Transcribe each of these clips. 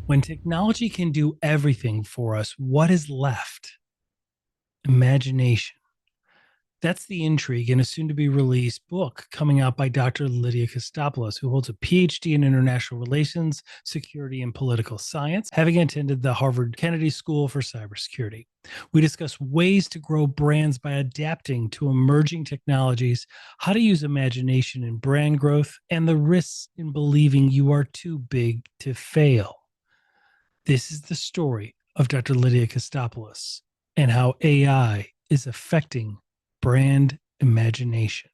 When technology can do everything for us, what is left? Imagination. That's the intrigue in a soon to be released book coming out by Dr. Lydia Kostopoulos, who holds a PhD in international relations, security, and political science, having attended the Harvard Kennedy School for Cybersecurity. We discuss ways to grow brands by adapting to emerging technologies, how to use imagination in brand growth, and the risks in believing you are too big to fail. This is the story of Dr. Lydia Kostopoulos and how AI is affecting brand imagination.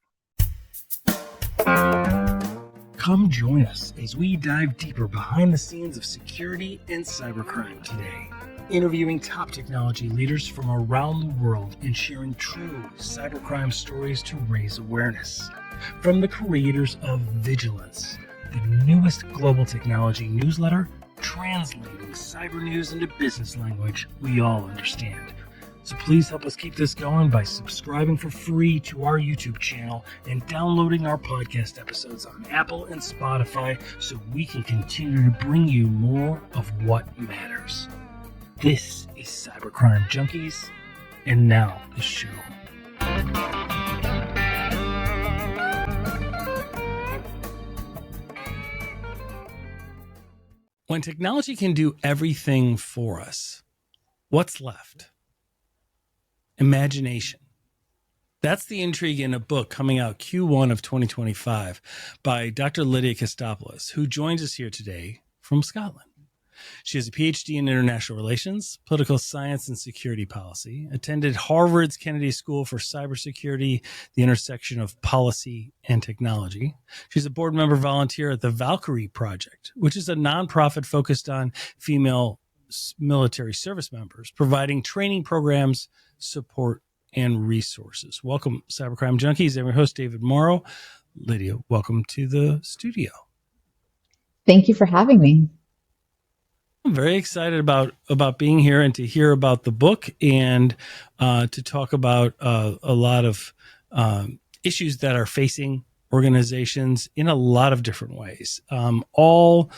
Come join us as we dive deeper behind the scenes of security and cybercrime today, interviewing top technology leaders from around the world and sharing true cybercrime stories to raise awareness. From the creators of Vigilance, the newest global technology newsletter translating cyber news into business language we all understand. So please help us keep this going by subscribing for free to our YouTube channel and downloading our podcast episodes on Apple and Spotify so we can continue to bring you more of what matters. This is Cybercrime Junkies, and now the show. When technology can do everything for us, what's left? Imagination. That's the intrigue in a book coming out Q1 of 2025 by Dr. Lydia Kostopoulos, who joins us here today from Scotland. She has a PhD in international relations, political science, and security policy, attended Harvard's Kennedy School for Cybersecurity, the intersection of policy and technology. She's a board member volunteer at the Valkyrie Project, which is a nonprofit focused on female military service members, providing training programs, support, and resources. Welcome, Cybercrime Junkies. I'm your host, David Morrow. Lydia, welcome to the studio. Thank you for having me. I'm very excited about being here and to hear about the book and to talk about a lot of issues that are facing organizations in a lot of different ways. All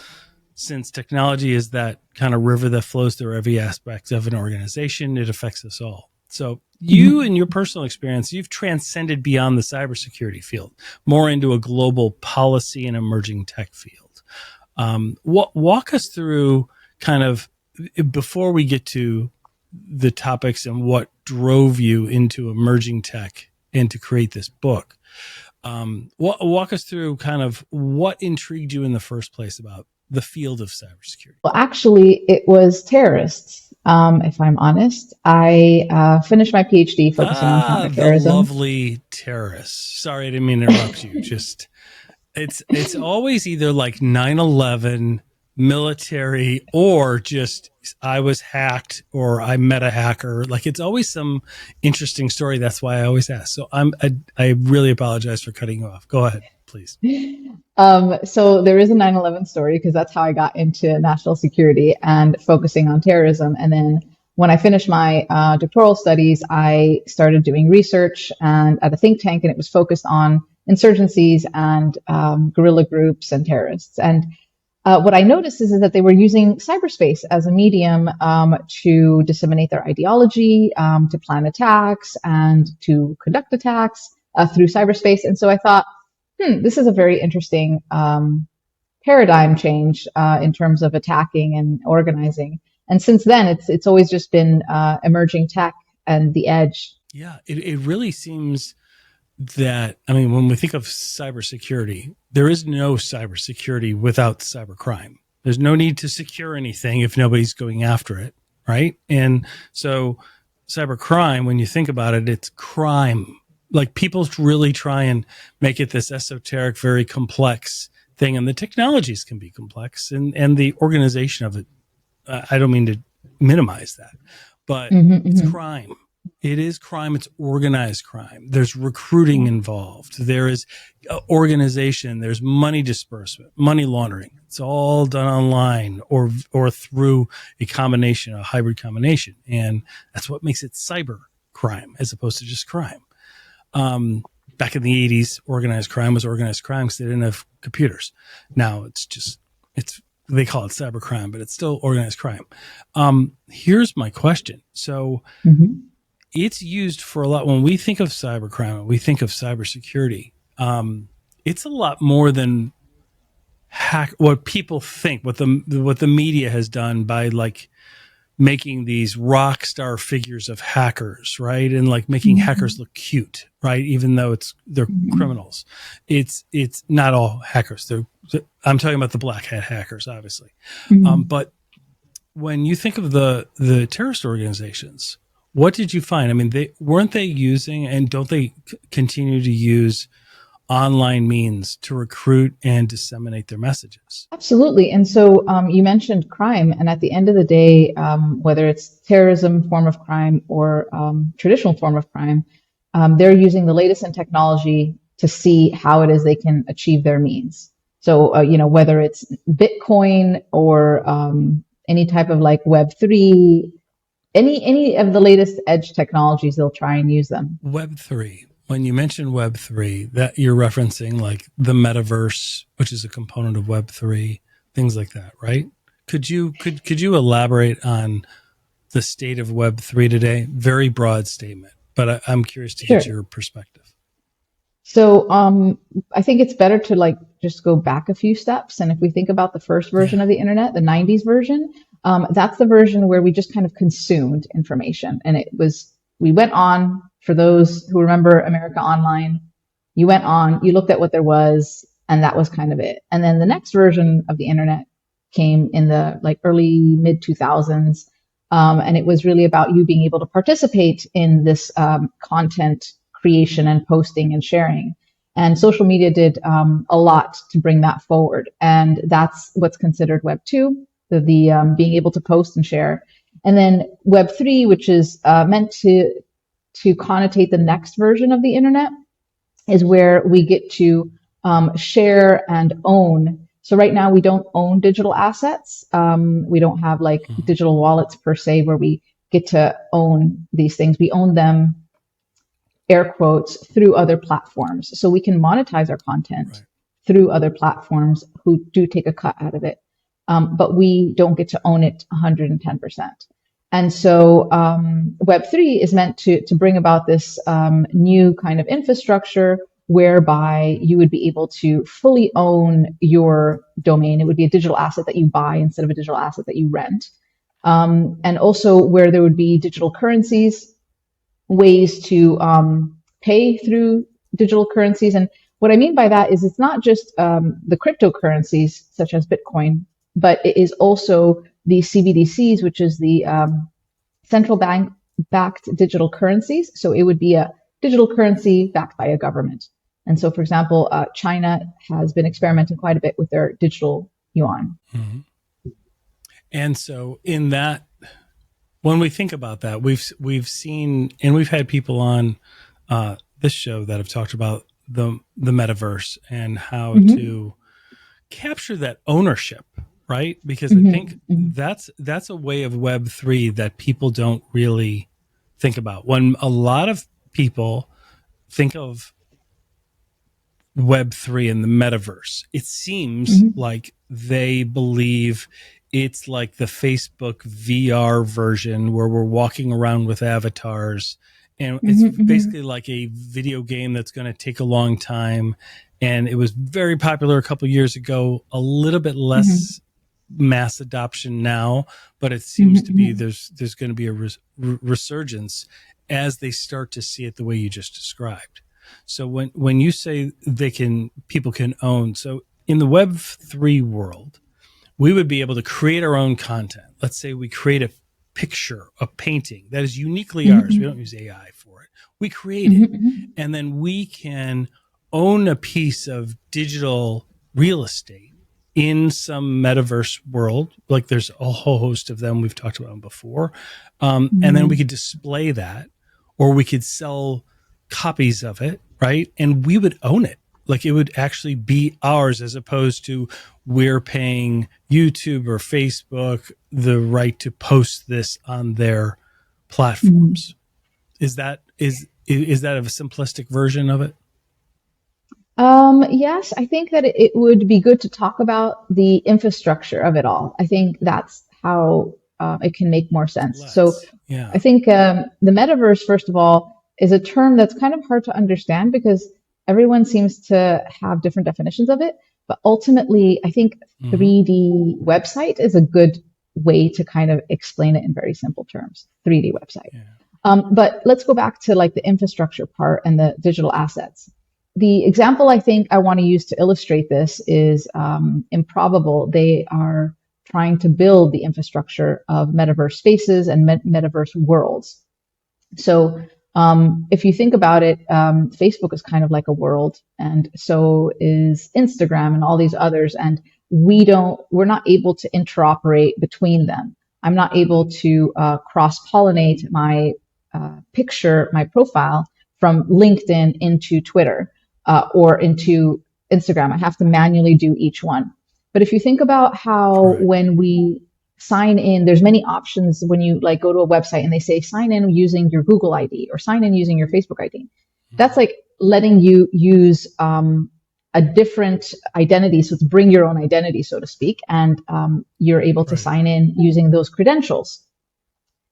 since technology is that kind of river that flows through every aspect of an organization, it affects us all. So you, in your personal experience, you've transcended beyond the cybersecurity field, more into a global policy and emerging tech field. Walk us through kind of, before we get to the topics and what drove you into emerging tech and to create this book, walk us through kind of what intrigued you in the first place about the field of cybersecurity. Well, actually, it was terrorists. If I'm honest, I finished my PhD focusing on counterterrorism. The lovely terrorists. Sorry, I didn't mean to interrupt you. Just it's always either like 9/11, military, or just I was hacked or I met a hacker. Like it's always some interesting story. That's why I always ask. So I really apologize for cutting you off. Go ahead, please. So there is a 9/11 story because that's how I got into national security and focusing on terrorism. And then when I finished my doctoral studies, I started doing research and at a think tank, and it was focused on insurgencies and guerrilla groups and terrorists. And what I noticed is that they were using cyberspace as a medium to disseminate their ideology, to plan attacks, and to conduct attacks through cyberspace. And so I thought, this is a very interesting paradigm change in terms of attacking and organizing. And since then, it's always just been emerging tech and the edge. Yeah, it really seems that, I mean, when we think of cybersecurity, there is no cybersecurity without cybercrime. There's no need to secure anything if nobody's going after it, right? And so cybercrime, when you think about it, it's crime. Like people really try and make it this esoteric, very complex thing. And the technologies can be complex and the organization of it. I don't mean to minimize that, but it's crime. It is crime. It's organized crime. There's recruiting involved. There is organization. There's money disbursement, money laundering. It's all done online or through a combination, a hybrid combination. And that's what makes it cyber crime as opposed to just crime. Back in the 80s, organized crime was organized crime because they didn't have computers. Now it's they call it cybercrime, but it's still organized crime. Here's my question. So it's used for a lot. When we think of cybercrime, we think of cybersecurity. It's a lot more than what people think, what the media has done by like making these rock star figures of hackers, right? And like making hackers look cute, right? Even though they're criminals. It's not all hackers. I'm talking about the black hat hackers, obviously. But when you think of the terrorist organizations, what did you find? I mean, weren't they using, and don't they continue to use online means to recruit and disseminate their messages? Absolutely. And so you mentioned crime, and at the end of the day, whether it's terrorism form of crime or traditional form of crime, they're using the latest in technology to see how it is they can achieve their means. So, whether it's Bitcoin or any type of like Web3, any of the latest edge technologies, they'll try and use them. Web3. When you mention Web3, that you're referencing like the Metaverse, which is a component of Web3, things like that, right? Could you elaborate on the state of Web3 today? Very broad statement, but I'm curious to get your perspective. So I think it's better to like just go back a few steps. And if we think about the first version of the internet, the 90s version, that's the version where we just kind of consumed information. And we went on, for those who remember America Online, you went on, you looked at what there was, and that was kind of it. And then the next version of the internet came in the like early mid 2000s. And it was really about you being able to participate in this content creation and posting and sharing. And social media did a lot to bring that forward. And that's what's considered Web 2, the being able to post and share. And then Web 3, which is meant to connotate the next version of the internet, is where we get to share and own. So right now we don't own digital assets. We don't have like digital wallets per se where we get to own these things. We own them, air quotes, through other platforms. So we can monetize our content through other platforms who do take a cut out of it. But we don't get to own it 110%. And so Web3 is meant to bring about this new kind of infrastructure whereby you would be able to fully own your domain. It would be a digital asset that you buy instead of a digital asset that you rent. And also where there would be digital currencies, ways to pay through digital currencies. And what I mean by that is it's not just the cryptocurrencies such as Bitcoin, but it is also the CBDCs, which is the central bank backed digital currencies. So it would be a digital currency backed by a government. And so, for example, China has been experimenting quite a bit with their digital yuan. And so in that, when we think about that, we've seen, and we've had people on this show that have talked about the metaverse and how to capture that ownership, right? Because I think that's a way of Web3 that people don't really think about. When a lot of people think of Web3 and the metaverse, it seems like they believe it's like the Facebook VR version where we're walking around with avatars, and it's basically like a video game that's going to take a long time. And it was very popular a couple of years ago, a little bit less mass adoption now, but it seems to be there's going to be a resurgence as they start to see it the way you just described. So when you say people can own, so in the Web3 world, we would be able to create our own content. Let's say we create a picture, a painting that is uniquely ours. We don't use AI for it. We create it, and then we can own a piece of digital real estate in some metaverse world. Like there's a whole host of them. We've talked about them before. And then we could display that, or we could sell copies of it, right? And we would own it. Like it would actually be ours, as opposed to we're paying YouTube or Facebook the right to post this on their platforms. Is that a simplistic version of it? Yes, I think that it would be good to talk about the infrastructure of it all. I think that's how it can make more sense. So Let's. Yeah. I think the metaverse, first of all, is a term that's kind of hard to understand because everyone seems to have different definitions of it. But ultimately, I think Hmm. 3D website is a good way to kind of explain it in very simple terms. 3D website. Yeah. But let's go back to like the infrastructure part and the digital assets. The example I think I want to use to illustrate this is Improbable. They are trying to build the infrastructure of metaverse spaces and metaverse worlds. So if you think about it, Facebook is kind of like a world, and so is Instagram and all these others. And we're not able to interoperate between them. I'm not able to cross pollinate my picture, my profile from LinkedIn into Twitter or into Instagram. I have to manually do each one. But if you think about how Correct. when we sign in, there's many options when you like go to a website and they say sign in using your Google ID or sign in using your Facebook ID. That's Mhm. like letting you use a different identity. So to bring your own identity, so to speak, and you're able to Right. sign in using those credentials.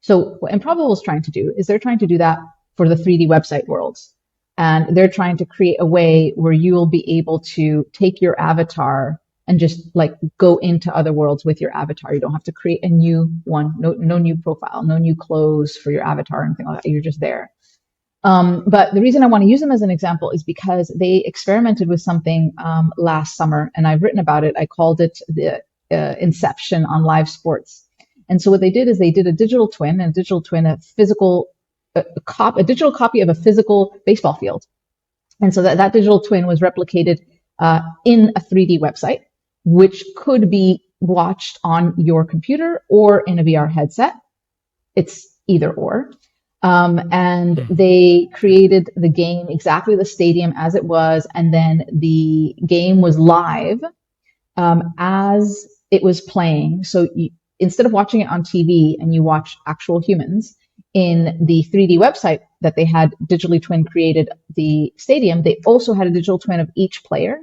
So what Improbable is trying to do is they're trying to do that for the 3D website worlds. And they're trying to create a way where you will be able to take your avatar and just like go into other worlds with your avatar. You don't have to create a new one, no new profile, no new clothes for your avatar or anything like that. You're just there. But the reason I want to use them as an example is because they experimented with something last summer, and I've written about it. I called it the Inception on live sports. And so what they did is they did a digital twin, and a digital twin, a digital copy of a physical baseball field. And so that digital twin was replicated in a 3D website, which could be watched on your computer or in a VR headset. It's either or. And Hmm. they created the game exactly the stadium as it was, and then the game was live as it was playing. So instead of watching it on TV and you watch actual humans in the 3D website that they had digitally twin created the stadium, they also had a digital twin of each player,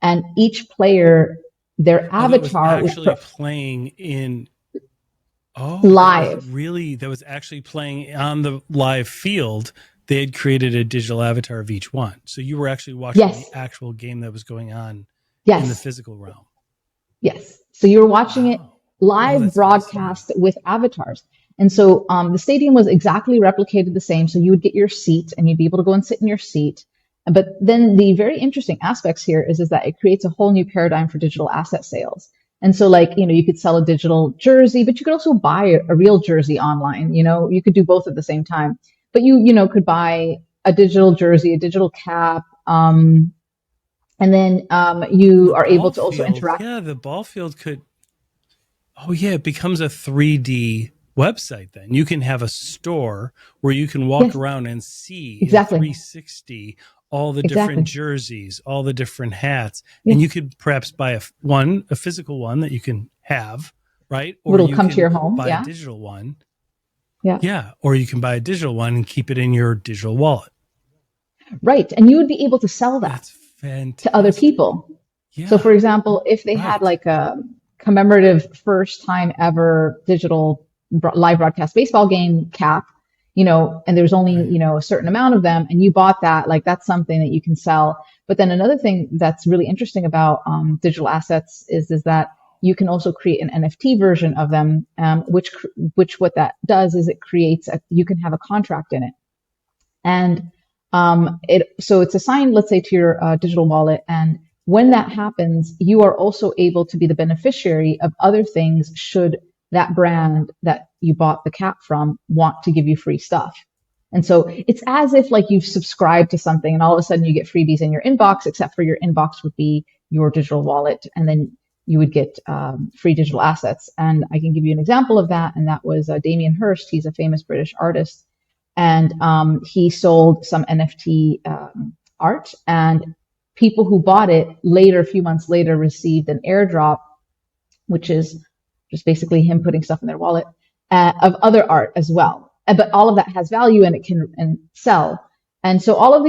and each player, their Oh, that was avatar was actually playing in. Oh, live. that was actually playing on the live field. They had created a digital avatar of each one. So you were actually watching the Yes, actual game that was going on in the yes, physical realm. yes. So you're watching it Wow. Oh, live that's fascinating. broadcast with avatars. And so the stadium was exactly replicated the same. So you would get your seat and you'd be able to go and sit in your seat. But then the very interesting aspects here is that it creates a whole new paradigm for digital asset sales. And so like, you could sell a digital jersey, but you could also buy a real jersey online. You could do both at the same time. But you could buy a digital jersey, a digital cap, and then you The are able ball to also field. interact. Yeah, the ball field could. Oh, yeah, it becomes a 3D website then. You can have a store where you can walk Yes, around and see in exactly. 360 all the different Exactly. jerseys, all the different hats, and Yes. you could perhaps buy a physical one that you can have, right? Or It'll you come to can your home. buy a Yeah. digital one. Yeah. Yeah, or you can buy a digital one and keep it in your digital wallet. Right. And you would be able to sell that That's to other fantastic. people. So, Yeah, for example, if they had right. like a commemorative first time ever digital live broadcast baseball game cap, and there's only, Right. a certain amount of them, and you bought that, like that's something that you can sell. But then another thing that's really interesting about digital assets is that you can also create an NFT version of them, which what that does is it creates you can have a contract in it. And it's assigned, let's say, to your digital wallet. And when that happens, you are also able to be the beneficiary of other things should that brand that you bought the cap from want to give you free stuff. And so it's as if like you've subscribed to something and all of a sudden you get freebies in your inbox, except for your inbox would be your digital wallet. And then you would get free digital assets. And I can give you an example of that. And that was Damien Hirst. He's a famous British artist, and he sold some NFT art, and people who bought it later, a few months later, received an airdrop, which is just basically him putting stuff in their wallet of other art as well. But all of that has value and it can sell. And so all of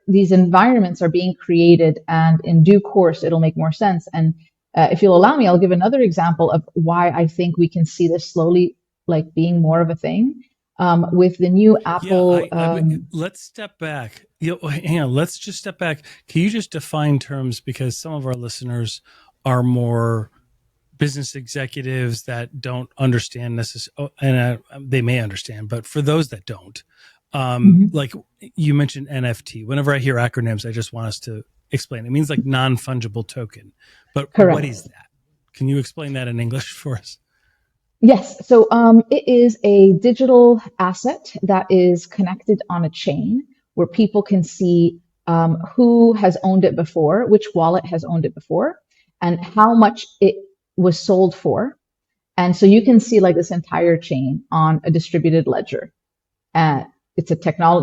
these environments are being created, and in due course, it'll make more sense. And if you'll allow me, I'll give another example of why I think we can see this slowly, like being more of a thing. With the new Apple. Let's step back. Hang on. Let's just step back. Can you just define terms, because some of our listeners are more business executives that don't understand necessarily, and they may understand, but for those that don't, like you mentioned NFT. Whenever I hear acronyms, I just want us to explain. It means like non-fungible token. But Correct. What is that? Can you explain that in English for us? Yes. So it is a digital asset that is connected on a chain where people can see who has owned it before, which wallet has owned it before, and how much it was sold for. And so you can see like this entire chain on a distributed ledger. It's a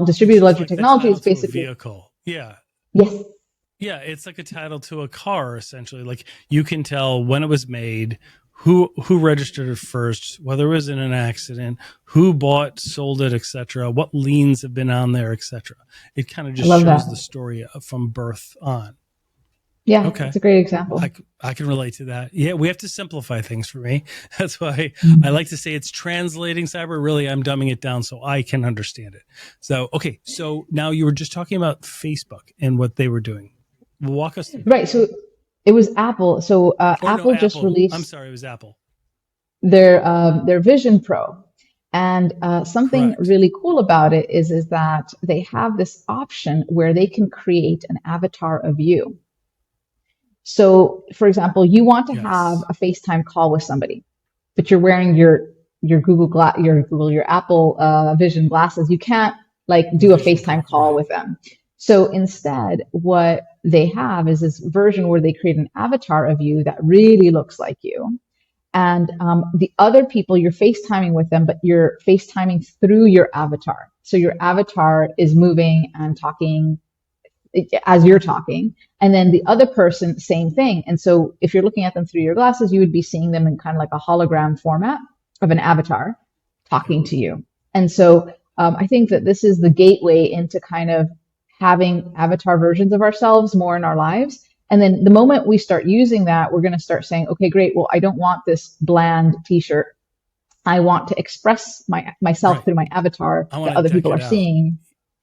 distributed ledger technology. It's basically a vehicle. Yeah. Yes. Yeah, it's like a title to a car, essentially. Like you can tell when it was made, who registered it first, whether it was in an accident, who bought, sold it, etc., what liens have been on there, etc. It kind of just shows the story from birth on. Yeah, okay. It's a great example. I can relate to that. Yeah, we have to simplify things for me. That's why I like to say it's translating cyber. Really, I'm dumbing it down so I can understand it. So, okay. So now you were just talking about Facebook and what they were doing. Walk us through. Right. So it was Apple. So Apple just released. I'm sorry, it was Apple. Their Vision Pro. And something Correct. really cool about it is that they have this option where they can create an avatar of you. So, for example, you want to have a FaceTime call with somebody, but you're wearing your Apple Vision glasses. You can't like do a FaceTime call with them. So instead, what they have is this version where they create an avatar of you that really looks like you. And the other people, you're FaceTiming with them, but you're FaceTiming through your avatar. So your avatar is moving and talking as you're talking. And then the other person, same thing. And so if you're looking at them through your glasses, you would be seeing them in kind of like a hologram format of an avatar talking to you. And so I think that this is the gateway into kind of having avatar versions of ourselves more in our lives. And then the moment we start using that, we're going to start saying, okay, great. Well, I don't want this bland t-shirt. I want to express myself through my avatar that other people are seeing.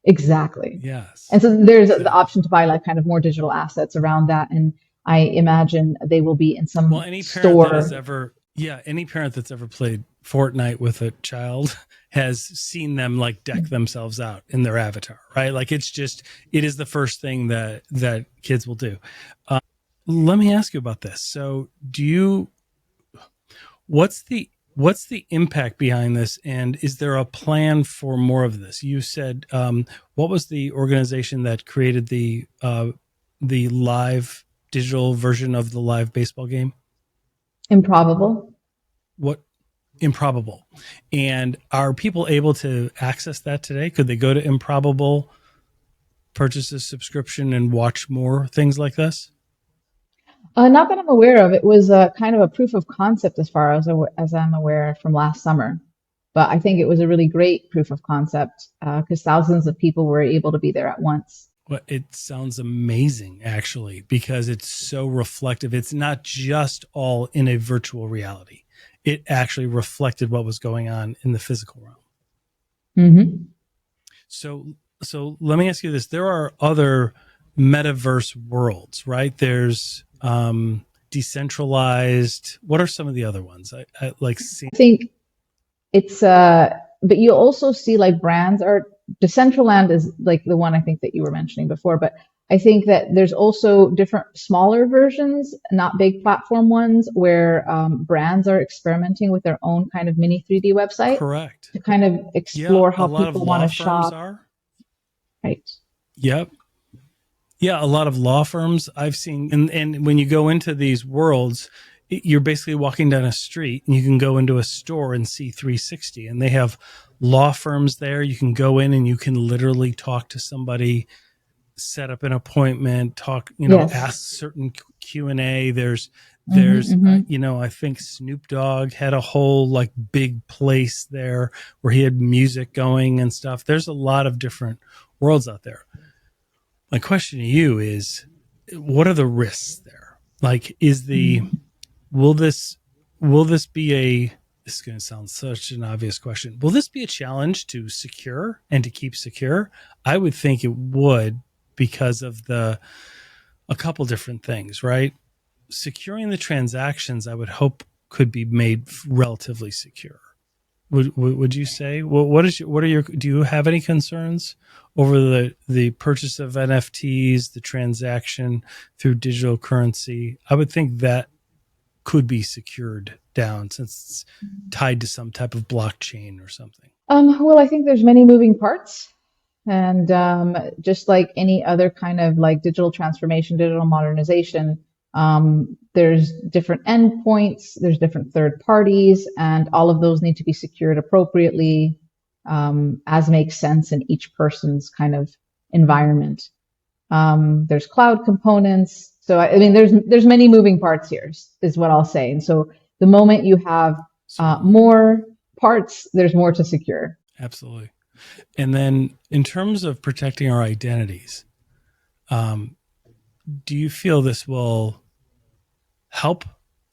Exactly. Yes. And so there's the option to buy like kind of more digital assets around that. And I imagine they will be in some store. Any parent that's ever played Fortnite with a child has seen them like deck themselves out in their avatar, right? Like it is the first thing that kids will do. Let me ask you about this. So what's the impact behind this? And is there a plan for more of this? You said, what was the organization that created the live digital version of the live baseball game? Improbable. What? Improbable. And are people able to access that today? Could they go to Improbable, purchase a subscription, and watch more things like this? Not that I'm aware of. It was kind of a proof of concept as far as I'm aware from last summer. But I think it was a really great proof of concept because thousands of people were able to be there at once. Well, it sounds amazing, actually, because it's so reflective. It's not just all in a virtual reality. It actually reflected what was going on in the physical realm. Mm-hmm. So let me ask you this. There are other metaverse worlds, right? There's decentralized. What are some of the other ones? I think it's but you also see like brands are Decentraland is like the one I think that you were mentioning before, but I think that there's also different smaller versions, not big platform ones, where brands are experimenting with their own kind of mini 3D website. Correct. To kind of explore how people want to shop. Right. Yep. Yeah, a lot of law firms I've seen, and when you go into these worlds, you're basically walking down a street and you can go into a store and see 360, and they have law firms there. You can go in and you can literally talk to somebody, set up an appointment, ask certain Q&A. There's I think Snoop Dogg had a whole like big place there where he had music going and stuff. There's a lot of different worlds out there. My question to you is, what are the risks there? Like, will this be this is going to sound such an obvious question. Will this be a challenge to secure and to keep secure? I would think it would, because of a couple different things, right? Securing the transactions, I would hope, could be made relatively secure. Would you say? Well, do you have any concerns over the purchase of NFTs, the transaction through digital currency? I would think that could be secured down, since it's tied to some type of blockchain or something. Well, I think there's many moving parts. And just like any other kind of like digital transformation, digital modernization, there's different endpoints, there's different third parties, and all of those need to be secured appropriately, as makes sense in each person's kind of environment. There's cloud components. So I mean, there's many moving parts here, is what I'll say. And so the moment you have more parts, there's more to secure. Absolutely. And then in terms of protecting our identities, do you feel this will help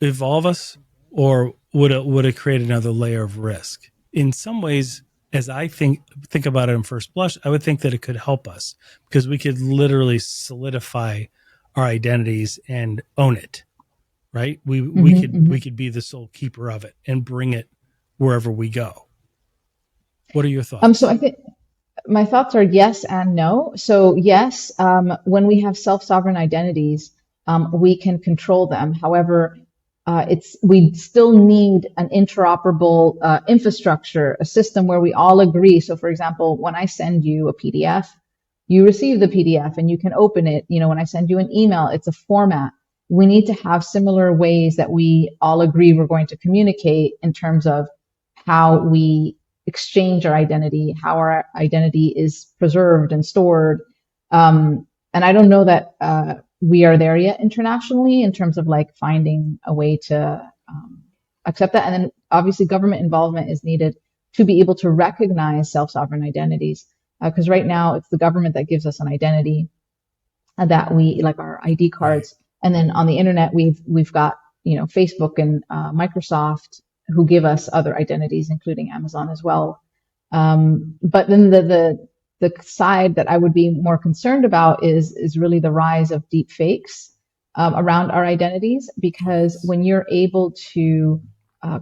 evolve us, or would it create another layer of risk? In some ways, as I think about it in first blush, I would think that it could help us, because we could literally solidify our identities and own it, right? We could be the sole keeper of it and bring it wherever we go. What are your thoughts? So I think my thoughts are yes and no. So yes, when we have self-sovereign identities, we can control them. However, we still need an interoperable infrastructure, a system where we all agree. So for example, when I send you a PDF, you receive the PDF and you can open it. You know, when I send you an email, it's a format. We need to have similar ways that we all agree we're going to communicate in terms of how we exchange our identity, how our identity is preserved and stored. And I don't know that we are there yet internationally in terms of like finding a way to accept that. And then obviously government involvement is needed to be able to recognize self-sovereign identities. Because right now it's the government that gives us an identity that we like our ID cards. Right. And then on the internet, we've got, you know, Facebook and Microsoft who give us other identities, including Amazon as well. But then the side that I would be more concerned about is really the rise of deep fakes around our identities, because when you're able to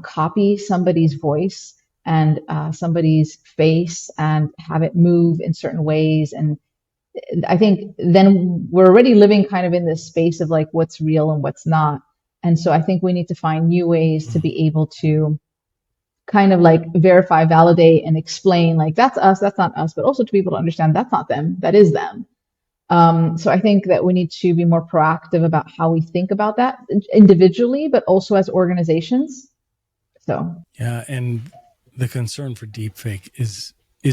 copy somebody's voice and somebody's face and have it move in certain ways, and I think then we're already living kind of in this space of like what's real and what's not. And so I think we need to find new ways to be able to kind of like verify, validate, and explain like that's us, that's not us, but also to be able to understand that's not them, that is them. So I think that we need to be more proactive about how we think about that individually, but also as organizations. So yeah, and the concern for deepfake is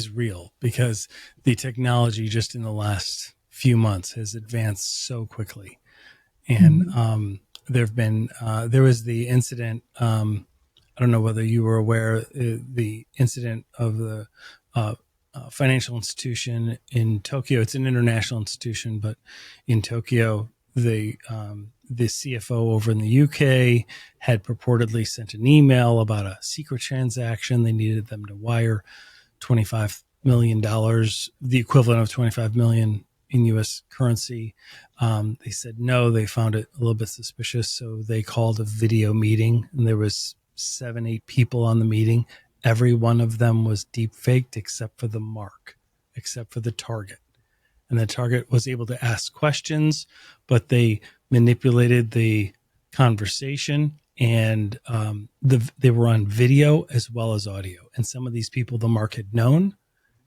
real, because the technology just in the last few months has advanced so quickly, and there was the incident. I don't know whether you were aware, the incident of the financial institution in Tokyo. It's an international institution, but in Tokyo, the CFO over in the UK had purportedly sent an email about a secret transaction. They needed them to wire $25 million, the equivalent of 25 million in US currency. They said no, they found it a little bit suspicious. So they called a video meeting, and there was 7-8 people on the meeting. Every one of them was deep faked except for the mark, except for the target. And the target was able to ask questions, but they manipulated the conversation, and they were on video as well as audio. And some of these people the mark had known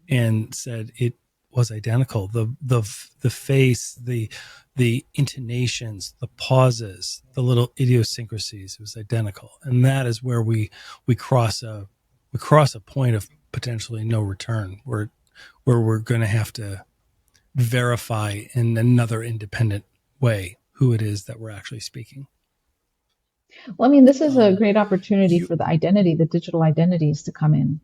and said it was identical. The face, the intonations, the pauses, the little idiosyncrasies, it was identical. And that is where we cross a point of potentially no return, where we're going to have to verify in another independent way who it is that we're actually speaking. Well, I mean, this is a great opportunity for the digital identities to come in.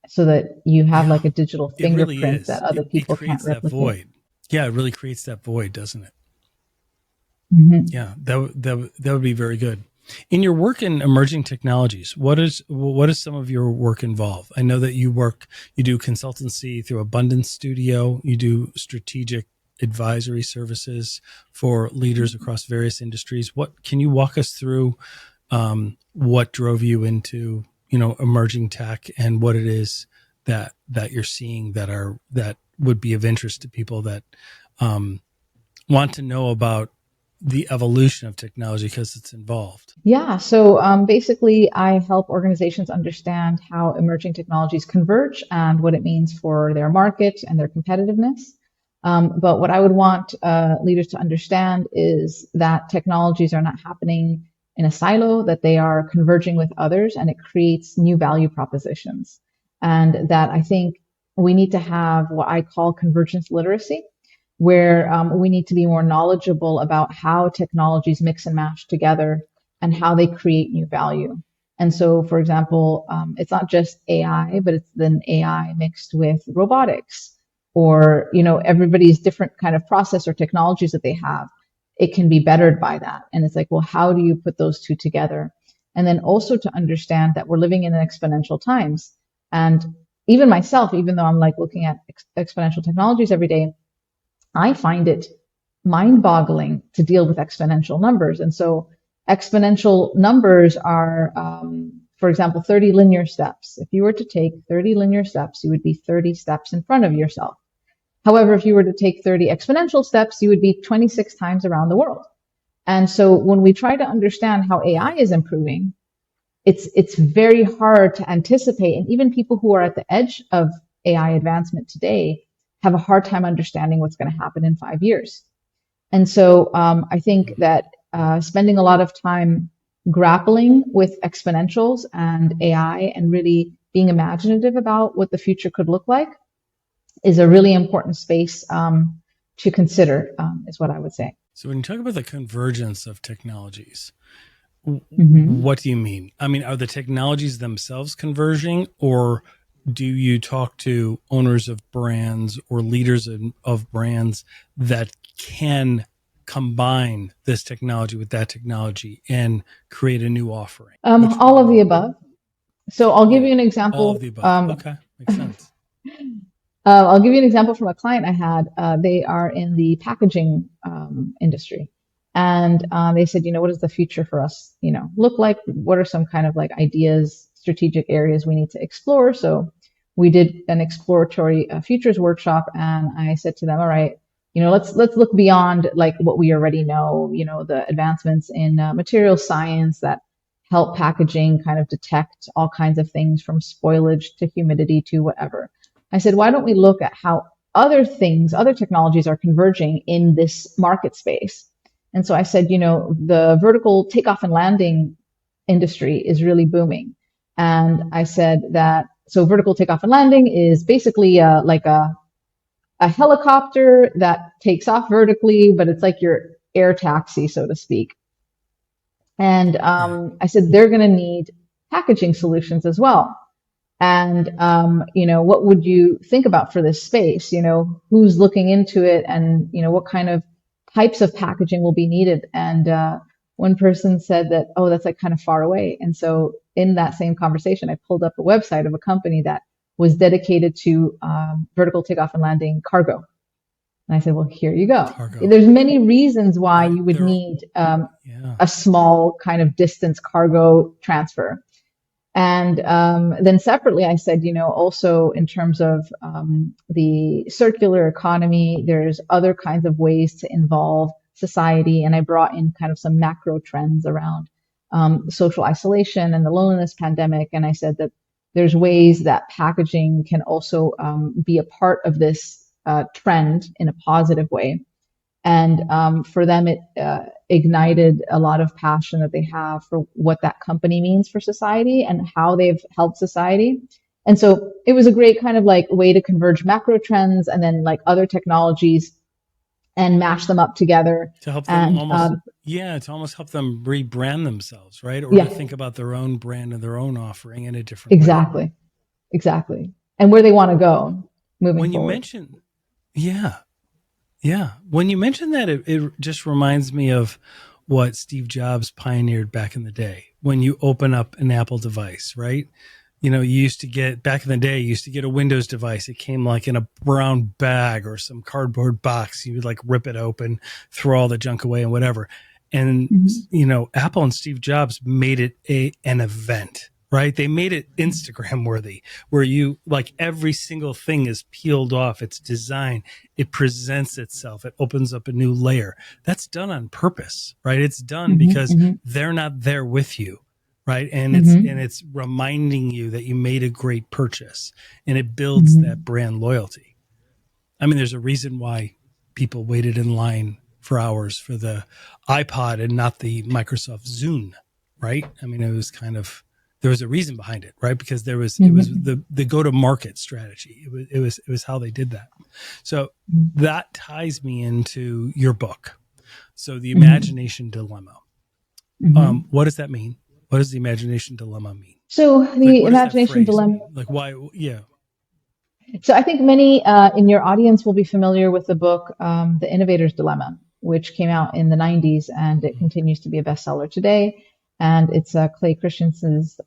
so that you have Yeah, like a digital it really fingerprint is. that other It people can't creates that replicate. void. Yeah, it really creates that void, doesn't it? Hmm. Yeah, that would be very good. In your work in emerging technologies, what is some of your work involve? I know that you do consultancy through Abundance Studio, you do strategic advisory services for leaders across various industries. What can you walk us through? What drove you into emerging tech and what it is that you're seeing that would be of interest to people that um, want to know about the evolution of technology because it's involved. Yeah, so basically, I help organizations understand how emerging technologies converge and what it means for their market and their competitiveness. But what I would want leaders to understand is that technologies are not happening in a silo, that they are converging with others, and it creates new value propositions. And that I think we need to have what I call convergence literacy, where we need to be more knowledgeable about how technologies mix and match together and how they create new value. And so, for example, it's not just AI, but it's then AI mixed with robotics or, everybody's different kind of process or technologies that they have. It can be bettered by that. And it's like, well, how do you put those two together? And then also to understand that we're living in exponential times. And even myself, even though I'm like looking at exponential technologies every day, I find it mind boggling to deal with exponential numbers. And so exponential numbers are, for example, 30 linear steps. If you were to take 30 linear steps, you would be 30 steps in front of yourself. However, if you were to take 30 exponential steps, you would be 26 times around the world. And so when we try to understand how AI is improving, it's very hard to anticipate. And even people who are at the edge of AI advancement today have a hard time understanding what's going to happen in 5 years. And so I think that spending a lot of time grappling with exponentials and AI and really being imaginative about what the future could look like is a really important space to consider, is what I would say. So when you talk about the convergence of technologies, Mm-hmm. what do you mean? I mean, are the technologies themselves converging, or do you talk to owners of brands or leaders of brands that can combine this technology with that technology and create a new offering? Which All of the one? above. So I'll give you Oh, an all of example. the above. Okay, makes sense. I'll give you an example from a client I had. They are in the packaging industry. And they said, what does the future for us, look like? What are some kind of like ideas, strategic areas we need to explore? So we did an exploratory futures workshop, and I said to them, all right, let's look beyond like what we already know, the advancements in material science that help packaging kind of detect all kinds of things from spoilage to humidity to whatever. I said, why don't we look at how other things, other technologies are converging in this market space? And so I said, the vertical takeoff and landing industry is really booming. And I said that, so vertical takeoff and landing is basically like a helicopter that takes off vertically, but it's like your air taxi, so to speak. And Right. I said, they're going to need packaging solutions as well. And, what would you think about for this space? Who's looking into it and, what kind of types of packaging will be needed? And, one person said that, oh, that's like kind of far away. And so in that same conversation, I pulled up a website of a company that was dedicated to, vertical takeoff and landing cargo. And I said, well, here you go. Cargo. There's many reasons why Right. you would need, Yeah. a small kind of distance cargo transfer. And then separately, I said, also in terms of the circular economy, there's other kinds of ways to involve society. And I brought in kind of some macro trends around social isolation and the loneliness pandemic. And I said that there's ways that packaging can also be a part of this trend in a positive way. And for them, it ignited a lot of passion that they have for what that company means for society and how they've helped society. And so it was a great kind of like way to converge macro trends and then like other technologies and mash them up together. To help them And almost, yeah, to almost help them rebrand themselves, right? Or to yeah, think about their own brand and their own offering in a different way. exactly. Exactly. and where they want to go moving When you forward. mention, yeah, yeah. When you mention that, it just reminds me of what Steve Jobs pioneered back in the day. When you open up an Apple device, right? You know, you used to get, back in the day, you used to get a Windows device. It came like in a brown bag or some cardboard box. You would like rip it open, throw all the junk away and whatever. And, you know, Apple and Steve Jobs made it an event, right? They made it Instagram worthy, where you, like, every single thing is peeled off. It's design. It presents itself. It opens up a new layer. That's done on purpose, right? It's done because they're not there with you. Right. And it's reminding you that you made a great purchase, and it builds that brand loyalty. I mean, there's a reason why people waited in line for hours for the iPod and not the Microsoft Zune. Right. I mean, it was kind of, there was a reason behind it, right? Because there was, it was the go-to-market strategy. It was how they did that. So that ties me into your book. So the imagination dilemma. What does that mean? What does the imagination dilemma mean? So the imagination dilemma. Mean? Like, why? Yeah. So I think many in your audience will be familiar with the book, The Innovator's Dilemma, which came out in the 90s, and it continues to be a bestseller today. And it's Clay Christensen's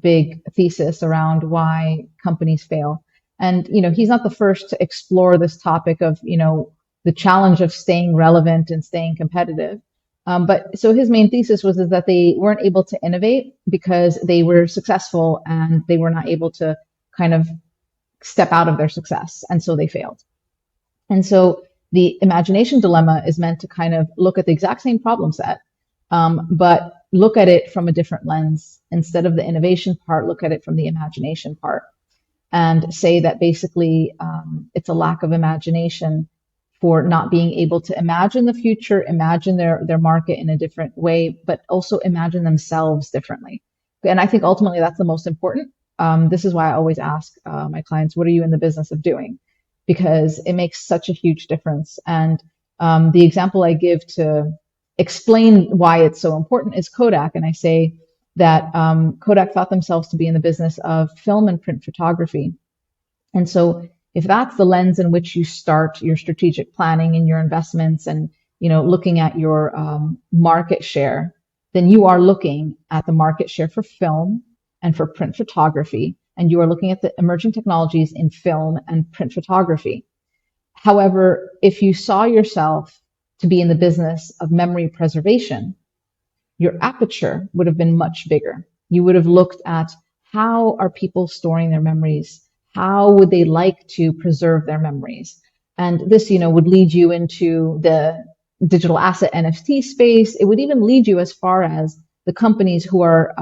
big thesis around why companies fail. And, you know, he's not the first to explore this topic of, you know, the challenge of staying relevant and staying competitive. But so his main thesis was is that they weren't able to innovate because they were successful and they were not able to kind of step out of their success. And so they failed. And so the imagination dilemma is meant to kind of look at the exact same problem set, but look at it from a different lens. Instead of the innovation part, look at it from the imagination part, and say that basically it's a lack of imagination for not being able to imagine the future, imagine their market in a different way, but also imagine themselves differently. And I think ultimately that's the most important. This is why I always ask my clients, what are you in the business of doing? Because it makes such a huge difference. And the example I give to explain why it's so important is Kodak. And I say that Kodak thought themselves to be in the business of film and print photography. And so if that's the lens in which you start your strategic planning and your investments and, you know, looking at your market share, then you are looking at the market share for film and for print photography, and you are looking at the emerging technologies in film and print photography. However, if you saw yourself to be in the business of memory preservation, your aperture would have been much bigger. You would have looked at how are people storing their memories? How would they like to preserve their memories? And this, you know, would lead you into the digital asset NFT space. It would even lead you as far as the companies who are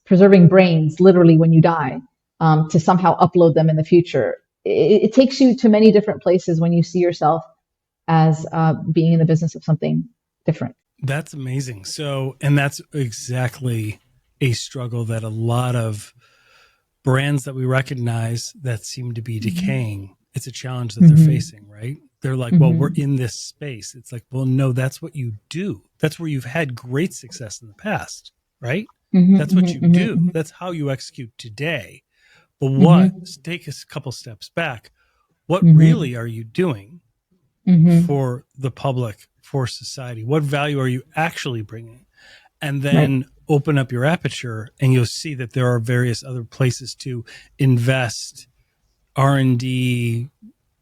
preserving brains, literally when you die, to somehow upload them in the future. It takes you to many different places when you see yourself as being in the business of something different. That's amazing. So, and that's exactly a struggle that a lot of brands that we recognize that seem to be decaying, it's a challenge that they're facing, right? They're like, well, we're in this space. It's like, well, no, that's what you do. That's where you've had great success in the past, right? That's what you do. That's how you execute today. But what, take a couple steps back. What really are you doing for the public, for society? What value are you actually bringing? And then open up your aperture, and you'll see that there are various other places to invest, R&D,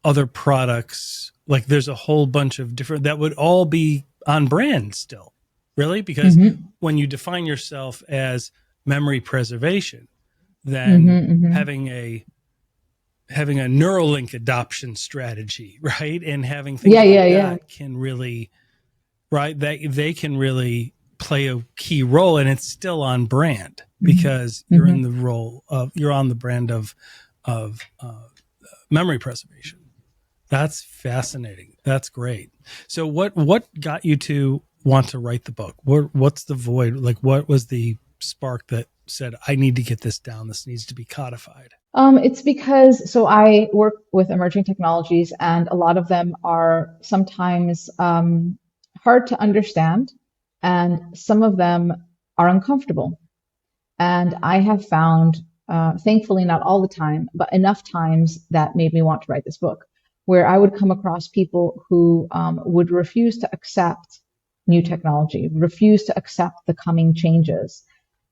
other products. Like there's a whole bunch of different, that would all be on brand still, really? Because when you define yourself as memory preservation, then having a Neuralink adoption strategy, right? And having things that can really, right, that they can really play a key role, and it's still on brand because you're in the role of, you're on the brand of memory preservation. That's fascinating. That's great. So what got you to want to write the book? What's the void? Like, what was the spark that said, I need to get this down. This needs to be codified? It's because, so I work with emerging technologies, and a lot of them are sometimes hard to understand, and some of them are uncomfortable. And I have found thankfully not all the time, but enough times that made me want to write this book, where I would come across people who would refuse to accept new technology, refuse to accept the coming changes.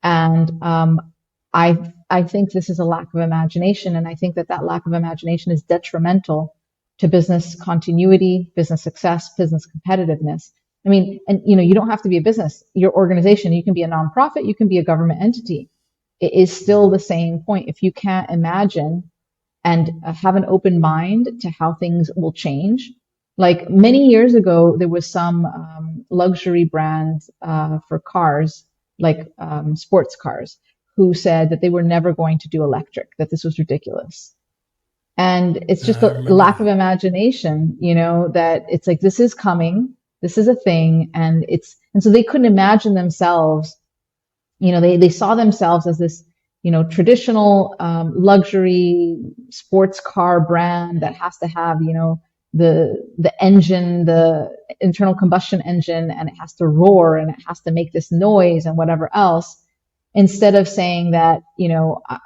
And I think this is a lack of imagination. And I think that that lack of imagination is detrimental to business continuity, business success, business competitiveness. I mean, and you don't have to be a business, your organization, you can be a nonprofit, you can be a government entity. It is still the same point. If you can't imagine and have an open mind to how things will change. Like many years ago, there was some luxury brand for cars, like sports cars, who said that they were never going to do electric, that this was ridiculous. And it's just a lack of imagination, that it's like, this is coming, this is a thing. And so they couldn't imagine themselves, they saw themselves as this, traditional luxury sports car brand that has to have, the engine, the internal combustion engine, and it has to roar and it has to make this noise and whatever else. Instead of saying that,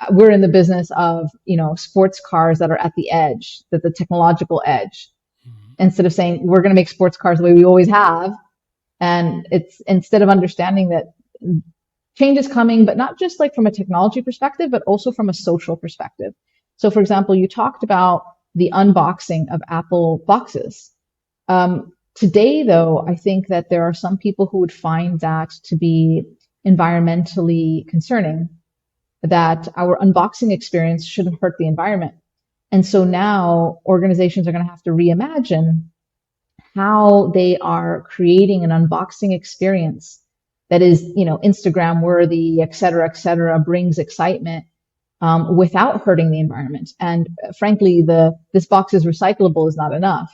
we're in the business of, sports cars that are at the edge, that the technological edge, instead of saying we're going to make sports cars the way we always have. And it's instead of understanding that change is coming, but not just like from a technology perspective, but also from a social perspective. So for example, you talked about the unboxing of Apple boxes. Today, though, I think that there are some people who would find that to be environmentally concerning, that our unboxing experience shouldn't hurt the environment. And so now organizations are going to have to reimagine how they are creating an unboxing experience that is, Instagram worthy, et cetera, brings excitement without hurting the environment. And frankly, this box is recyclable is not enough.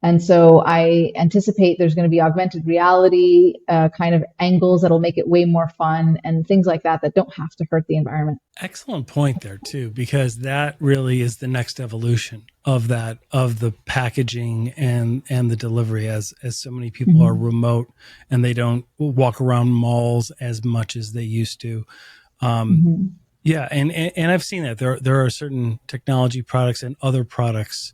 And so I anticipate there's going to be augmented reality kind of angles that'll make it way more fun and things like that don't have to hurt the environment. Excellent point there too, because that really is the next evolution of the packaging and the delivery, as so many people are remote and they don't walk around malls as much as they used to. Yeah. And I've seen that there are certain technology products and other products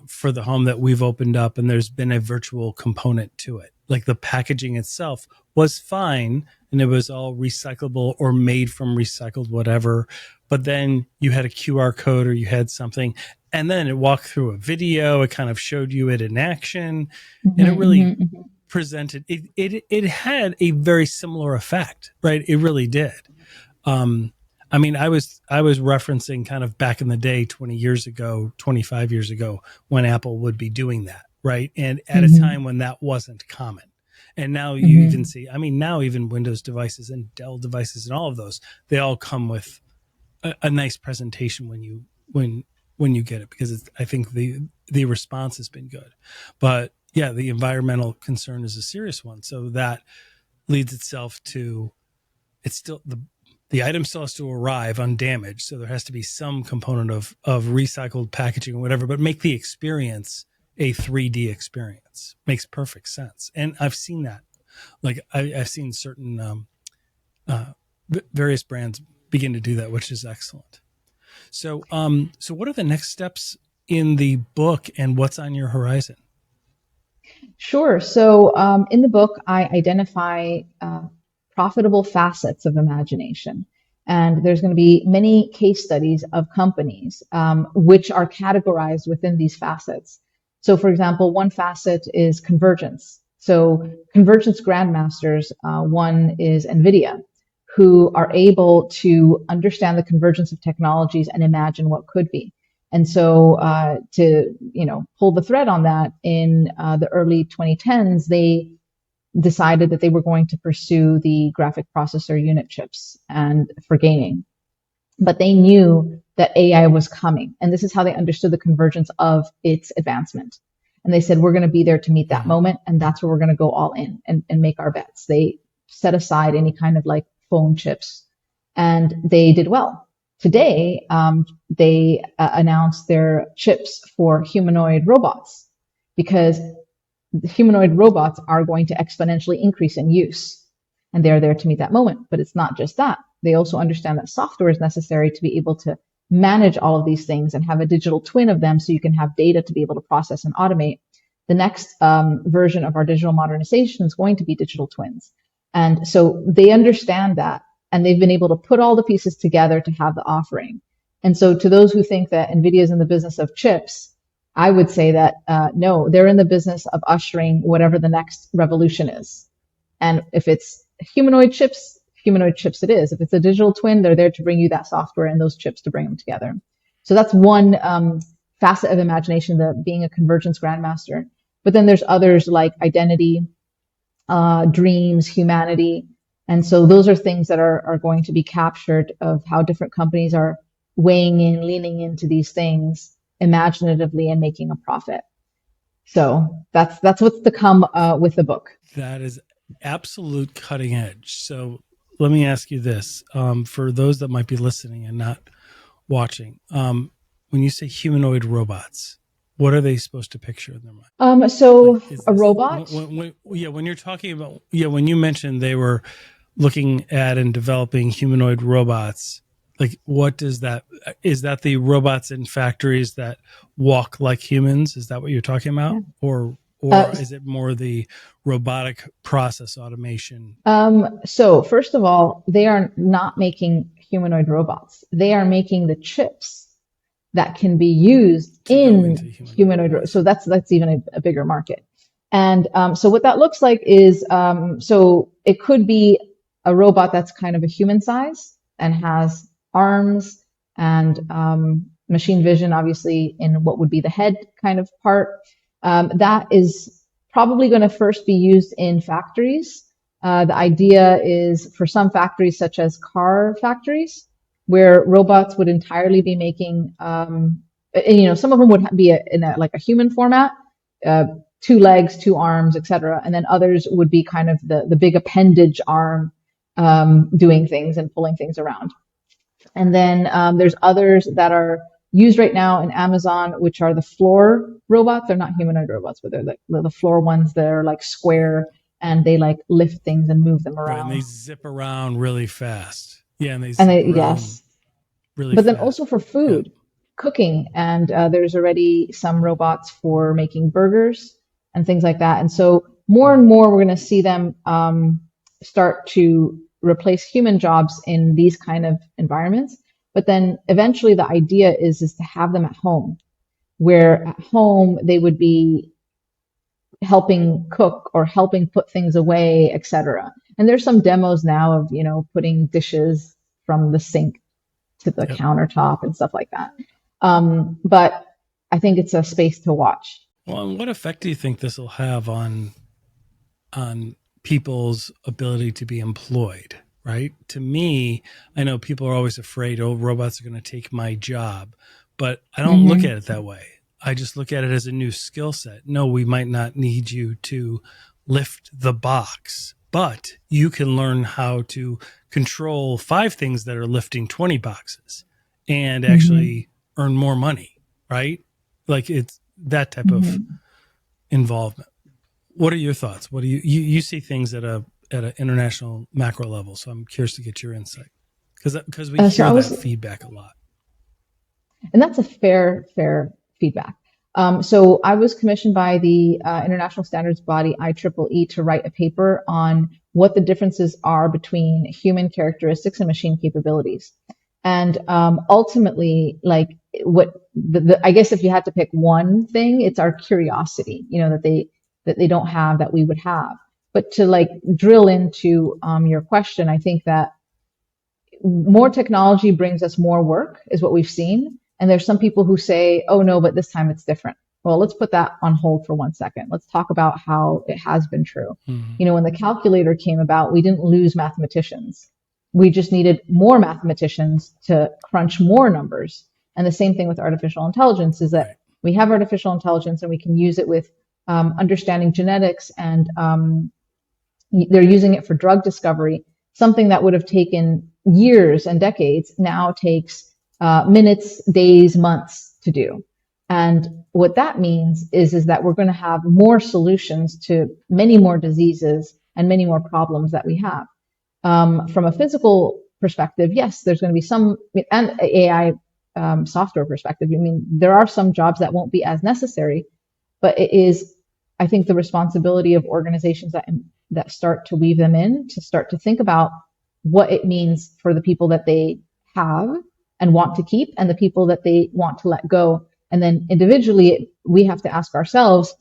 for the home that we've opened up, and there's been a virtual component to it. Like the packaging itself was fine and it was all recyclable or made from recycled whatever, but then you had a QR code or you had something, and then it walked through a video, it kind of showed you it in action, and it really presented it had a very similar effect, right? It really did. I mean, I was referencing kind of back in the day, 20 years ago, 25 years ago, when Apple would be doing that, right? And at a time when that wasn't common. And now you even see, now even Windows devices and Dell devices and all of those, they all come with a nice presentation when you get it, because I think the response has been good. But yeah, the environmental concern is a serious one. So that leads itself to, it's still the item still has to arrive undamaged. So there has to be some component of recycled packaging or whatever, but make the experience a 3D experience. Makes perfect sense. And I've seen that. Like I've seen certain various brands begin to do that, which is excellent. So what are the next steps in the book and what's on your horizon? Sure. So in the book, I identify profitable facets of imagination. And there's going to be many case studies of companies which are categorized within these facets. So for example, one facet is convergence. So convergence grandmasters, one is NVIDIA, who are able to understand the convergence of technologies and imagine what could be. And so to pull the thread on that, in the early 2010s, they decided that they were going to pursue the graphic processor unit chips and for gaming. But they knew that AI was coming. And this is how they understood the convergence of its advancement. And they said, we're going to be there to meet that moment. And that's where we're going to go all in and make our bets. They set aside any kind of like phone chips, and they did well. Today, they announced their chips for humanoid robots, because the humanoid robots are going to exponentially increase in use, and they're there to meet that moment. But it's not just that. they also understand that software is necessary to be able to manage all of these things and have a digital twin of them so you can have data to be able to process and automate. The next version of our digital modernization is going to be digital twins. And so they understand that, and they've been able to put all the pieces together to have the offering. And so to those who think that NVIDIA is in the business of chips, I would say that no, they're in the business of ushering whatever the next revolution is. And if it's humanoid chips it is. If it's a digital twin, they're there to bring you that software and those chips to bring them together. So that's one facet of imagination, the being a convergence grandmaster. But then there's others like identity, dreams, humanity. And so those are things that are going to be captured of how different companies are weighing in, leaning into these things imaginatively and making a profit. So that's what's to come with the book. That is absolute cutting edge. So let me ask you this, for those that might be listening and not watching, when you say humanoid robots, what are they supposed to picture in their mind? So like, a robot? When you're talking about, when you mentioned they were looking at and developing humanoid robots, like what does that, is that the robots in factories that walk like humans? Is that what you're talking about? Yeah. Or is it more the robotic process automation? So first of all, they are not making humanoid robots. They are making the chips that can be used in humanoid robots. So that's even a bigger market. And so what that looks like is, so it could be a robot that's kind of a human size and has arms and machine vision, obviously, in what would be the head kind of part. That is probably going to first be used in factories. The idea is for some factories, such as car factories, where robots would entirely be making, some of them would be in a human format, 2 legs, 2 arms, etc. And then others would be kind of the big appendage arm, doing things and pulling things around. And then there's others that are used right now in Amazon, which are the floor robots. They're not humanoid robots, but they're the floor ones that are like square and they like lift things and move them around. Right, and they zip around really fast. Yeah, and they yes, really but fast. Then also for food, cooking, and there's already some robots for making burgers and things like that. And so more and more, we're going to see them start to replace human jobs in these kind of environments. But then eventually the idea is to have them at home, where at home they would be helping cook or helping put things away, etc. And there's some demos now of, putting dishes from the sink to the countertop and stuff like that. But I think it's a space to watch. Well, and what effect do you think this will have on people's ability to be employed? Right? To me, I know people are always afraid, robots are going to take my job, but I don't look at it that way. I just look at it as a new skill set. No, we might not need you to lift the box, but you can learn how to control 5 things that are lifting 20 boxes and actually earn more money, right? Like it's that type of involvement. What are your thoughts? What do you see things at an international macro level? So I'm curious to get your insight because we hear that feedback a lot. And that's a fair feedback. So I was commissioned by the international standards body IEEE to write a paper on what the differences are between human characteristics and machine capabilities. And ultimately, like I guess if you had to pick one thing, it's our curiosity, that they don't have that we would have. But to like drill into your question, I think that more technology brings us more work is what we've seen. And there's some people who say, oh no, but this time it's different. Well, let's put that on hold for 1 second. Let's talk about how it has been true. When the calculator came about, we didn't lose mathematicians. We just needed more mathematicians to crunch more numbers. And the same thing with artificial intelligence is that we have artificial intelligence and we can use it with understanding genetics, and they're using it for drug discovery. Something that would have taken years and decades now takes minutes, days, months to do. And what that means is that we're going to have more solutions to many more diseases and many more problems that we have. From a physical perspective, yes, there's going to be some, and AI software perspective. I mean, there are some jobs that won't be as necessary, but it is, I think, the responsibility of organizations that start to weave them in, to start to think about what it means for the people that they have and want to keep, and the people that they want to let go. And then individually, we have to ask ourselves,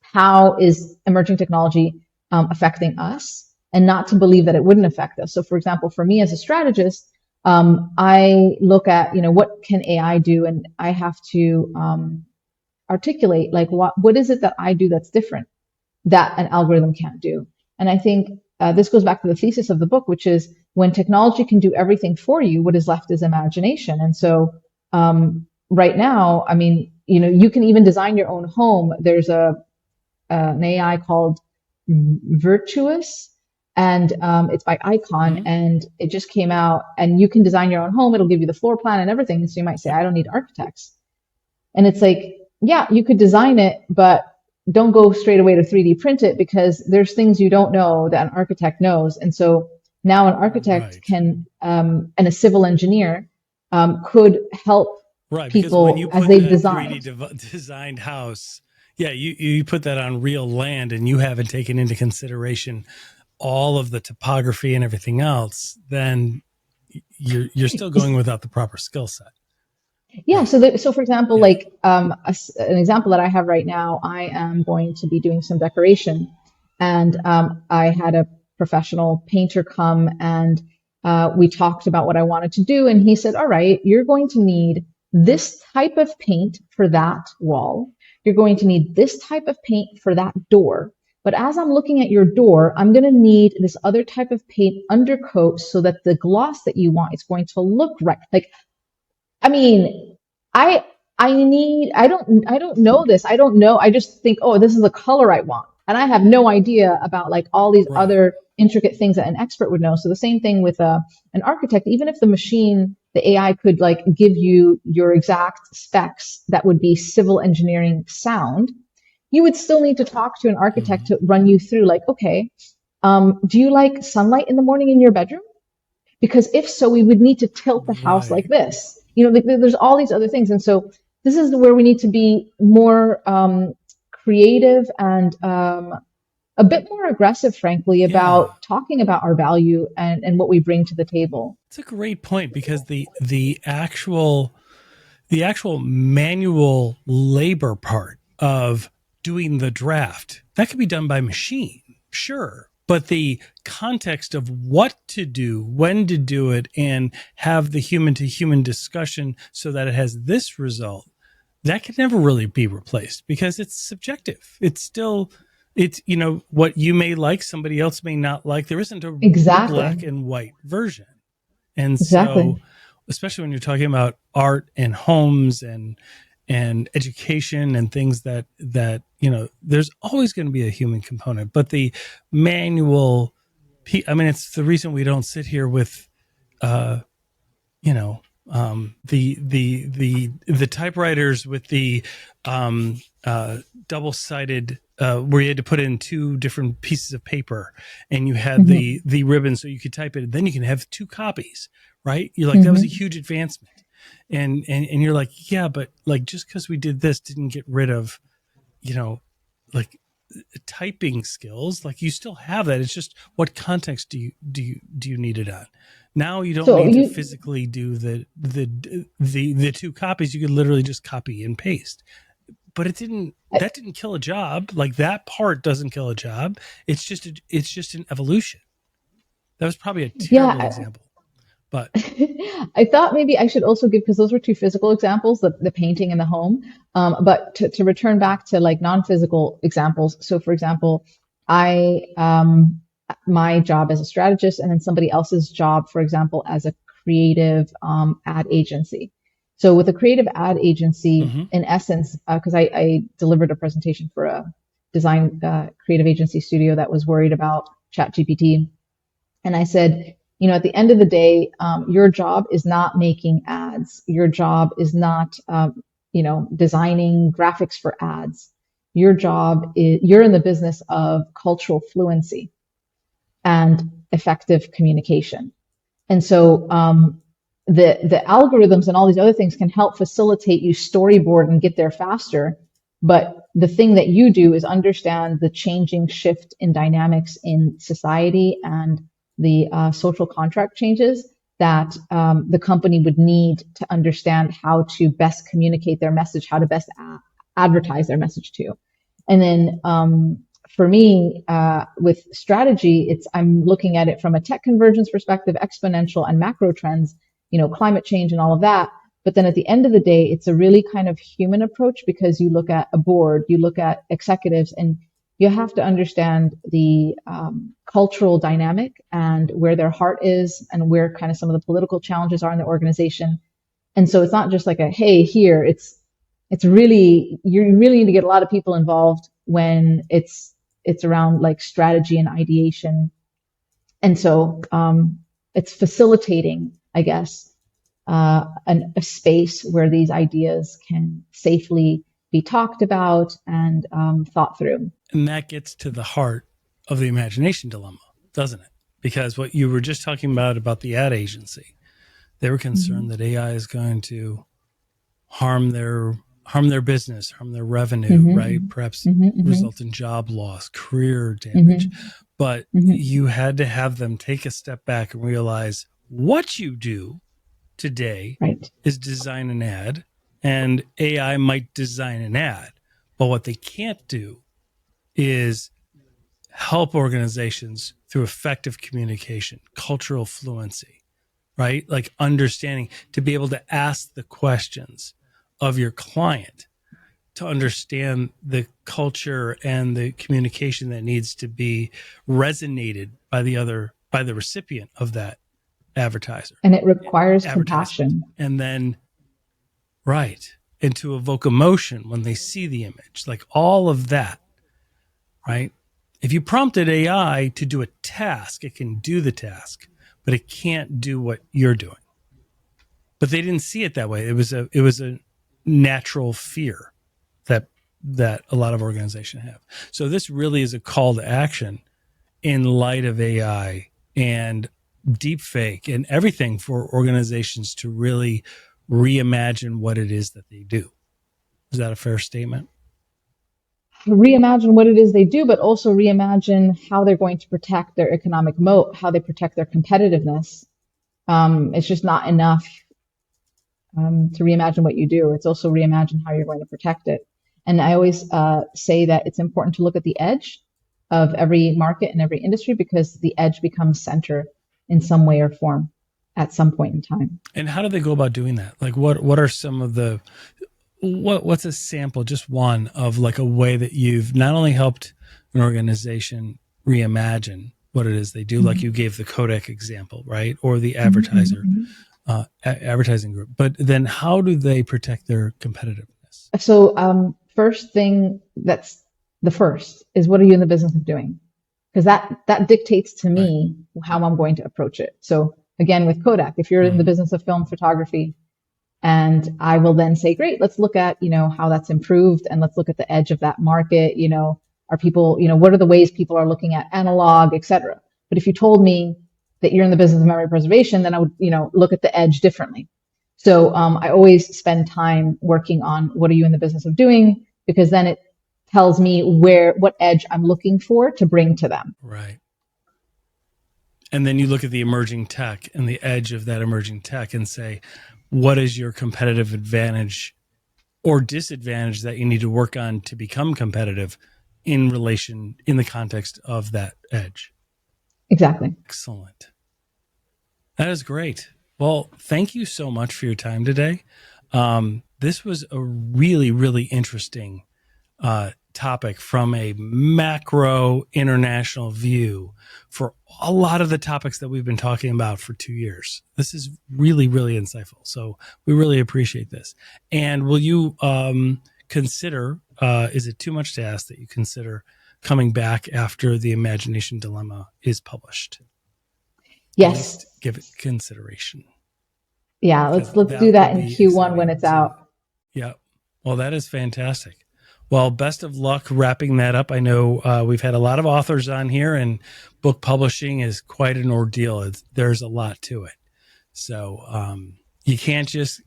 how is emerging technology affecting us? And not to believe that it wouldn't affect us. So for example, for me as a strategist, I look at, what can AI do? And I have to articulate, like, what is it that I do that's different that an algorithm can't do? And I think this goes back to the thesis of the book, which is, when technology can do everything for you, what is left is imagination. And so right now, I mean, you can even design your own home. There's an AI called Virtuous, and it's by Icon, and it just came out, and you can design your own home. It'll give you the floor plan and everything. So you might say, I don't need architects. And it's like, yeah, you could design it, but don't go straight away to 3D print it, because there's things you don't know that an architect knows. And so now an architect can, and a civil engineer could help people as they design. 3D designed house, yeah, you put that on real land, and you haven't taken into consideration all of the topography and everything else, then you're still going without the proper skill set. Yeah. So for example, like an example that I have right now, I am going to be doing some decoration, and I had a professional painter come, and we talked about what I wanted to do, and he said, all right, you're going to need this type of paint for that wall. You're going to need this type of paint for that door. But as I'm looking at your door, I'm going to need this other type of paint undercoat so that the gloss that you want is going to look right. Like, I mean, I don't know this. I don't know. I just think, oh, this is the color I want. And I have no idea about like all these other intricate things that an expert would know. So the same thing with an architect. Even if the AI could like give you your exact specs that would be civil engineering sound, you would still need to talk to an architect to run you through, like, okay, do you like sunlight in the morning in your bedroom? Because if so, we would need to tilt the house like this. There's all these other things. And so this is where we need to be more creative and a bit more aggressive, frankly, about talking about our value and what we bring to the table. It's a great point, because the actual manual labor part of doing the draft, that could be done by machine, sure. But the context of what to do, when to do it, and have the human to human discussion so that it has this result, that can never really be replaced, because it's subjective. It's what you may like, somebody else may not like. There isn't a black and white version. And so, especially when you're talking about art and homes and education and things that there's always going to be a human component. But the manual, it's the reason we don't sit here with the typewriters with the double-sided where you had to put in two different pieces of paper, and you had the ribbon so you could type it, and then you can have two copies, right? You're like, that was a huge advancement. And you're like, yeah, but like, just because we did this didn't get rid of, like typing skills. Like, you still have that. It's just, what context do you need it on? Now you don't need to physically do the two copies. You could literally just copy and paste. But that didn't kill a job. Like, that part doesn't kill a job. It's just an evolution. That was probably a terrible example. But I thought maybe I should also give, because those were two physical examples, the painting and the home. But to return back to like non-physical examples. So for example, my job as a strategist, and then somebody else's job, for example, as a creative ad agency. So with a creative ad agency, in essence, because I delivered a presentation for a design creative agency studio that was worried about ChatGPT. And I said, at the end of the day, your job is not making ads. Your job is not, designing graphics for ads. Your job is, you're in the business of cultural fluency and effective communication. And so the algorithms and all these other things can help facilitate you storyboard and get there faster. But the thing that you do is understand the changing shift in dynamics in society and the social contract changes that the company would need to understand how to best communicate their message, how to best advertise their message to. And then for me, with strategy, I'm looking at it from a tech convergence perspective, exponential and macro trends, climate change and all of that. But then at the end of the day, it's a really kind of human approach, because you look at a board, you look at executives, and you have to understand the cultural dynamic and where their heart is and where kind of some of the political challenges are in the organization. And so it's not just like hey, here, it's really, you really need to get a lot of people involved when it's around like strategy and ideation. And so it's facilitating, I guess, a space where these ideas can safely be talked about and thought through. And that gets to the heart of the imagination dilemma, doesn't it? Because what you were just talking about the ad agency, they were concerned that AI is going to harm their business, harm their revenue, right? Perhaps result in job loss, career damage. But you had to have them take a step back and realize what you do today is design an ad, and AI might design an ad, but what they can't do is help organizations through effective communication, cultural fluency, right? Like understanding, to be able to ask the questions of your client, to understand the culture and the communication that needs to be resonated by the recipient of that advertiser. And it requires compassion. And then, and to evoke emotion when they see the image, like all of that, right? If you prompted AI to do a task, it can do the task, but it can't do what you're doing. But they didn't see it that way. It was a natural fear that a lot of organizations have. So this really is a call to action in light of AI and deepfake and everything, for organizations to really reimagine what it is that they do. Is that a fair statement? Reimagine what it is they do, but also reimagine how they're going to protect their economic moat, how they protect their competitiveness. It's just not enough to reimagine what you do. It's also reimagine how you're going to protect it. And I always say that it's important to look at the edge of every market and every industry, because the edge becomes center in some way or form at some point in time. And how do they go about doing that? Like what are some of the, what's a sample, just one, of like a way that you've not only helped an organization reimagine what it is they do, like you gave the Kodak example, right? Or the advertiser, advertising group, but then how do they protect their competitiveness? So first thing, that's the first, is what are you in the business of doing? Because that dictates to me how I'm going to approach it. So again, with Kodak, if you're in the business of film photography, and I will then say, great, let's look at, how that's improved, and let's look at the edge of that market. Are people, what are the ways people are looking at analog, et cetera. But if you told me that you're in the business of memory preservation, then I would, look at the edge differently. So I always spend time working on what are you in the business of doing, because then it tells me what edge I'm looking for to bring to them. Right. And then you look at the emerging tech and the edge of that emerging tech and say, what is your competitive advantage or disadvantage that you need to work on to become competitive in the context of that edge? Exactly. Excellent. That is great. Well, thank you so much for your time today. This was a really, really interesting topic from a macro international view for a lot of the topics that we've been talking about for 2 years. This is really, really insightful. So we really appreciate this. And will you consider, is it too much to ask that you consider coming back after the Imagination Dilemma is published? Yes. Give it consideration. Yeah, let's do that in Q1 when it's out. Yeah. Well, that is fantastic. Well, best of luck wrapping that up. I know we've had a lot of authors on here, and book publishing is quite an ordeal. There's a lot to it. So you can't just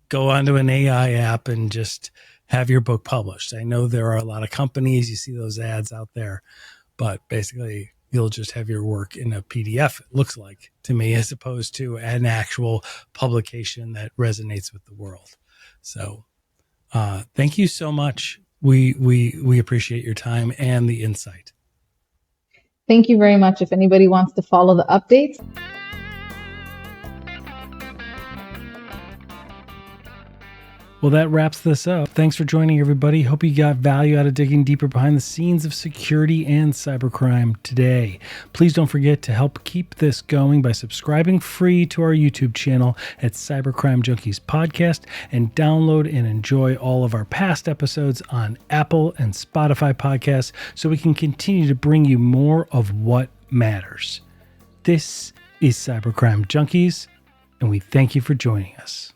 go onto an AI app and just have your book published. I know there are a lot of companies, you see those ads out there, but basically you'll just have your work in a PDF, it looks like to me, as opposed to an actual publication that resonates with the world. So thank you so much. We appreciate your time and the insight. Thank you very much. If anybody wants to follow the updates, well, that wraps this up. Thanks for joining, everybody. Hope you got value out of digging deeper behind the scenes of security and cybercrime today. Please don't forget to help keep this going by subscribing free to our YouTube channel at Cybercrime Junkies Podcast, and download and enjoy all of our past episodes on Apple and Spotify podcasts so we can continue to bring you more of what matters. This is Cybercrime Junkies, and we thank you for joining us.